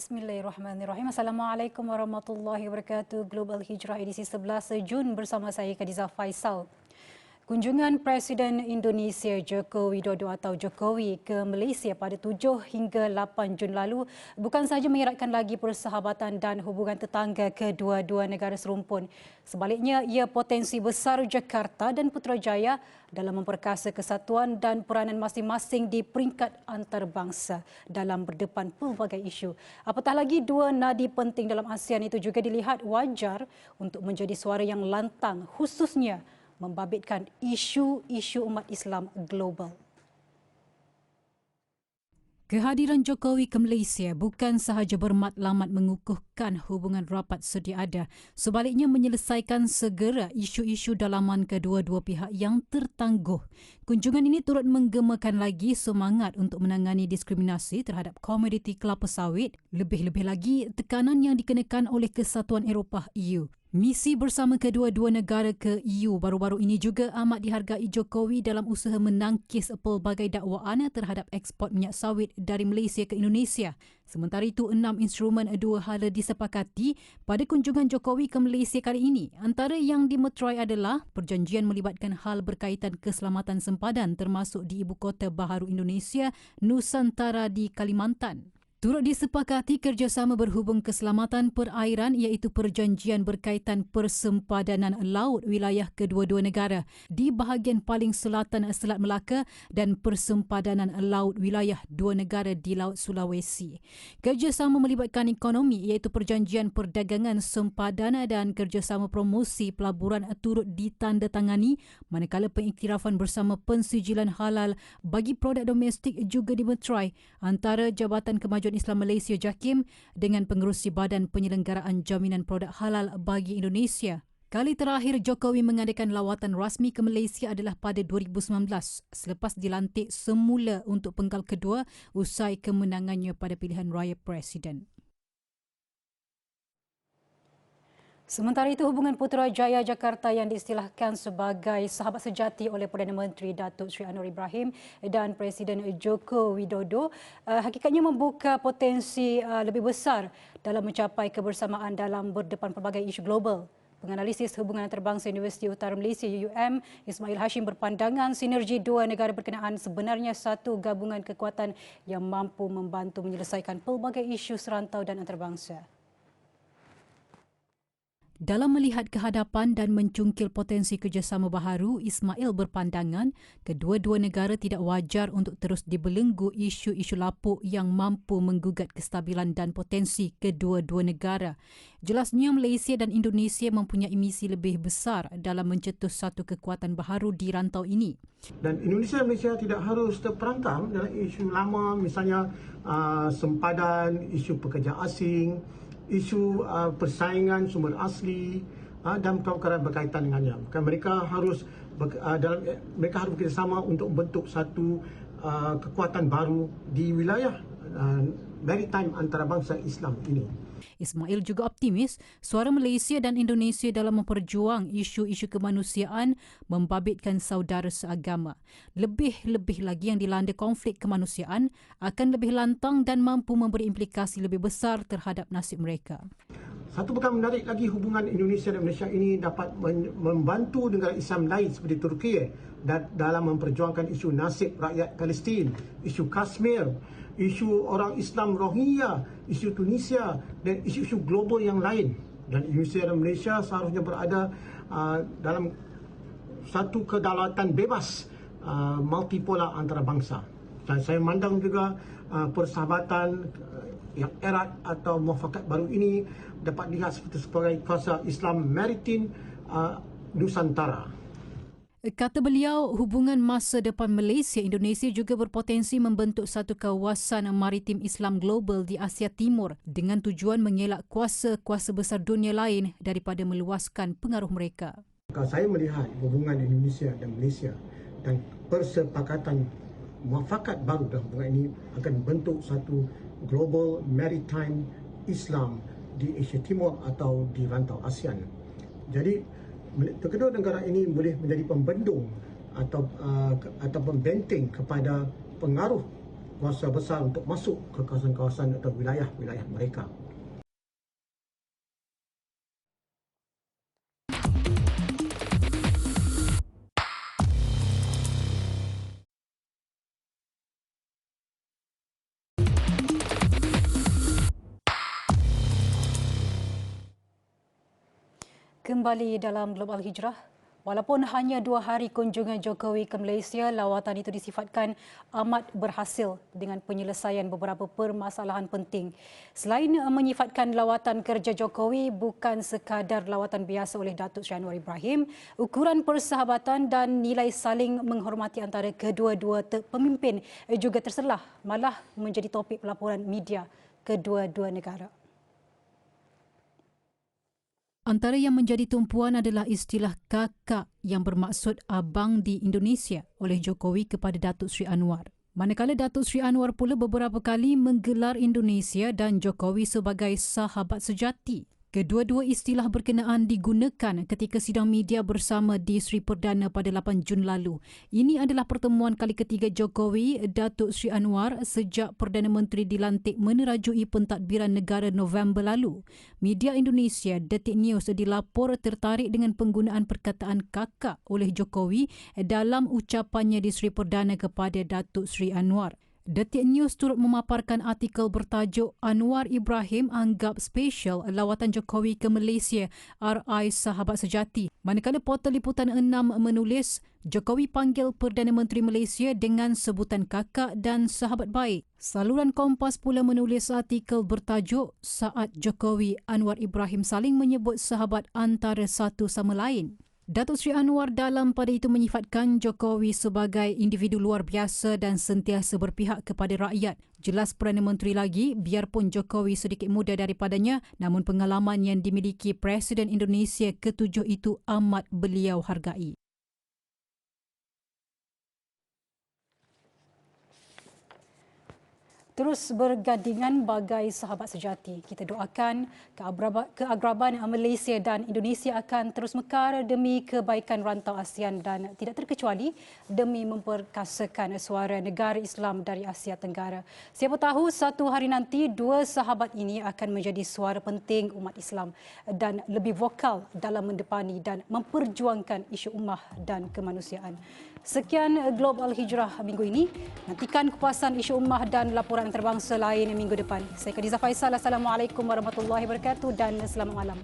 Bismillahirrahmanirrahim. Assalamualaikum warahmatullahi wabarakatuh. Global Hijrah edisi 11 Jun bersama saya Khadijah Faisal. Kunjungan Presiden Indonesia Joko Widodo atau Jokowi ke Malaysia pada 7 hingga 8 Jun lalu bukan sahaja mengeratkan lagi persahabatan dan hubungan tetangga kedua-dua negara serumpun. Sebaliknya, ia potensi besar Jakarta dan Putrajaya dalam memperkasa kesatuan dan peranan masing-masing di peringkat antarabangsa dalam berdepan pelbagai isu. Apatah lagi, dua nadi penting dalam ASEAN itu juga dilihat wajar untuk menjadi suara yang lantang, khususnya membabitkan isu-isu umat Islam global. Kehadiran Jokowi ke Malaysia bukan sahaja bermatlamat mengukuhkan hubungan rapat sedia ada, sebaliknya menyelesaikan segera isu-isu dalaman kedua-dua pihak yang tertangguh. Kunjungan ini turut menggemakan lagi semangat untuk menangani diskriminasi terhadap komoditi kelapa sawit, lebih-lebih lagi tekanan yang dikenakan oleh Kesatuan Eropah EU. Misi bersama kedua-dua negara ke EU baru-baru ini juga amat dihargai Jokowi dalam usaha menangkis pelbagai dakwaan terhadap ekspor minyak sawit dari Malaysia ke Indonesia. Sementara itu, 6 instrumen dua hala disepakati pada kunjungan Jokowi ke Malaysia kali ini. Antara yang dimeterai adalah perjanjian melibatkan hal berkaitan keselamatan sempadan termasuk di Ibu Kota Baharu Indonesia, Nusantara di Kalimantan. Turut disepakati kerjasama berhubung keselamatan perairan iaitu perjanjian berkaitan persempadanan laut wilayah kedua-dua negara di bahagian paling selatan Selat Melaka dan persempadanan laut wilayah dua negara di Laut Sulawesi. Kerjasama melibatkan ekonomi iaitu perjanjian perdagangan sempadan dan kerjasama promosi pelaburan turut ditandatangani, manakala pengiktirafan bersama pensijilan halal bagi produk domestik juga dimeterai antara Jabatan Kemajuan Islam Malaysia JAKIM dengan pengerusi Badan Penyelenggaraan Jaminan Produk Halal bagi Indonesia. Kali terakhir Jokowi mengadakan lawatan rasmi ke Malaysia adalah pada 2019 selepas dilantik semula untuk pengkal kedua usai kemenangannya pada pilihan raya Presiden. Sementara itu, hubungan Putrajaya Jakarta yang diistilahkan sebagai sahabat sejati oleh Perdana Menteri Datuk Seri Anwar Ibrahim dan Presiden Joko Widodo hakikatnya membuka potensi lebih besar dalam mencapai kebersamaan dalam berdepan pelbagai isu global. Penganalisis hubungan antarabangsa Universiti Utara Malaysia UUM, Ismail Hashim berpandangan sinergi dua negara berkenaan sebenarnya satu gabungan kekuatan yang mampu membantu menyelesaikan pelbagai isu serantau dan antarabangsa. Dalam melihat kehadapan dan mencungkil potensi kerjasama baharu, Ismail berpandangan kedua-dua negara tidak wajar untuk terus dibelenggu isu-isu lapuk yang mampu menggugat kestabilan dan potensi kedua-dua negara. Jelasnya, Malaysia dan Indonesia mempunyai misi lebih besar dalam mencetus satu kekuatan baharu di rantau ini. Dan Indonesia dan Malaysia tidak harus terperangkap dalam isu lama, misalnya sempadan, isu pekerja asing, isu persaingan sumber asli dan perkara berkaitan dengannya. Mereka harus mereka harus bekerjasama untuk membentuk satu kekuatan baru di wilayah maritime antarabangsa Islam ini. Ismail juga optimis suara Malaysia dan Indonesia dalam memperjuang isu-isu kemanusiaan membabitkan saudara seagama. Lebih-lebih lagi yang dilanda konflik kemanusiaan akan lebih lantang dan mampu memberi implikasi lebih besar terhadap nasib mereka. Satu perkara menarik lagi, hubungan Indonesia dan Malaysia ini dapat membantu negara Islam lain seperti Turki dalam memperjuangkan isu nasib rakyat Palestin, isu Kashmir, isu orang Islam Rohingya, isu Tunisia dan isu-isu global yang lain. Dan Indonesia dan Malaysia seharusnya berada dalam satu kedaulatan bebas multipolar antarabangsa. Dan saya memandang juga persahabatan yang erat atau muafakat baru ini dapat dilihat sebagai kawasan Islam Maritim Nusantara. Kata beliau, hubungan masa depan Malaysia-Indonesia juga berpotensi membentuk satu kawasan maritim Islam global di Asia Timur dengan tujuan mengelak kuasa-kuasa besar dunia lain daripada meluaskan pengaruh mereka. Saya melihat hubungan Indonesia dan Malaysia dan persepakatan muafakat baru dalam hubungan ini akan membentuk satu global maritime Islam di Asia Timur atau di rantau ASEAN. Jadi kedua negara ini boleh menjadi pembendung atau pembenteng kepada pengaruh kuasa besar untuk masuk ke kawasan-kawasan atau wilayah-wilayah mereka. Kembali dalam Global Hijrah, walaupun hanya 2 hari kunjungan Jokowi ke Malaysia, lawatan itu disifatkan amat berhasil dengan penyelesaian beberapa permasalahan penting. Selain menyifatkan lawatan kerja Jokowi bukan sekadar lawatan biasa oleh Datuk Seri Anwar Ibrahim, ukuran persahabatan dan nilai saling menghormati antara kedua-dua pemimpin juga terselah, malah menjadi topik pelaporan media kedua-dua negara. Antara yang menjadi tumpuan adalah istilah kakak yang bermaksud abang di Indonesia oleh Jokowi kepada Datuk Seri Anwar. Manakala Datuk Seri Anwar pula beberapa kali menggelar Indonesia dan Jokowi sebagai sahabat sejati. Kedua-dua istilah berkenaan digunakan ketika sidang media bersama di Sri Perdana pada 8 Jun lalu. Ini adalah pertemuan kali ketiga Jokowi Datuk Seri Anwar sejak Perdana Menteri dilantik menerajui pentadbiran negara November lalu. Media Indonesia Detik News dilapor tertarik dengan penggunaan perkataan kakak oleh Jokowi dalam ucapannya di Sri Perdana kepada Datuk Seri Anwar. Detik News turut memaparkan artikel bertajuk Anwar Ibrahim anggap spesial lawatan Jokowi ke Malaysia RI Sahabat Sejati. Manakala portal Liputan 6 menulis Jokowi panggil Perdana Menteri Malaysia dengan sebutan kakak dan sahabat baik. Saluran Kompas pula menulis artikel bertajuk Saat Jokowi Anwar Ibrahim saling menyebut sahabat antara satu sama lain. Datuk Seri Anwar dalam pada itu menyifatkan Jokowi sebagai individu luar biasa dan sentiasa berpihak kepada rakyat. Jelas Perdana Menteri lagi, biarpun Jokowi sedikit muda daripadanya, namun pengalaman yang dimiliki Presiden Indonesia ke-7 itu amat beliau hargai. Terus bergandingan bagai sahabat sejati. Kita doakan keagraban Malaysia dan Indonesia akan terus mekar demi kebaikan rantau ASEAN dan tidak terkecuali demi memperkasakan suara negara Islam dari Asia Tenggara. Siapa tahu satu hari nanti dua sahabat ini akan menjadi suara penting umat Islam dan lebih vokal dalam mendepani dan memperjuangkan isu ummah dan kemanusiaan. Sekian Global Hijrah minggu ini. Nantikan kupasan isu ummah dan laporan antarabangsa lain minggu depan. Saya Khadijah Faisal. Assalamualaikum warahmatullahi wabarakatuh dan selamat malam.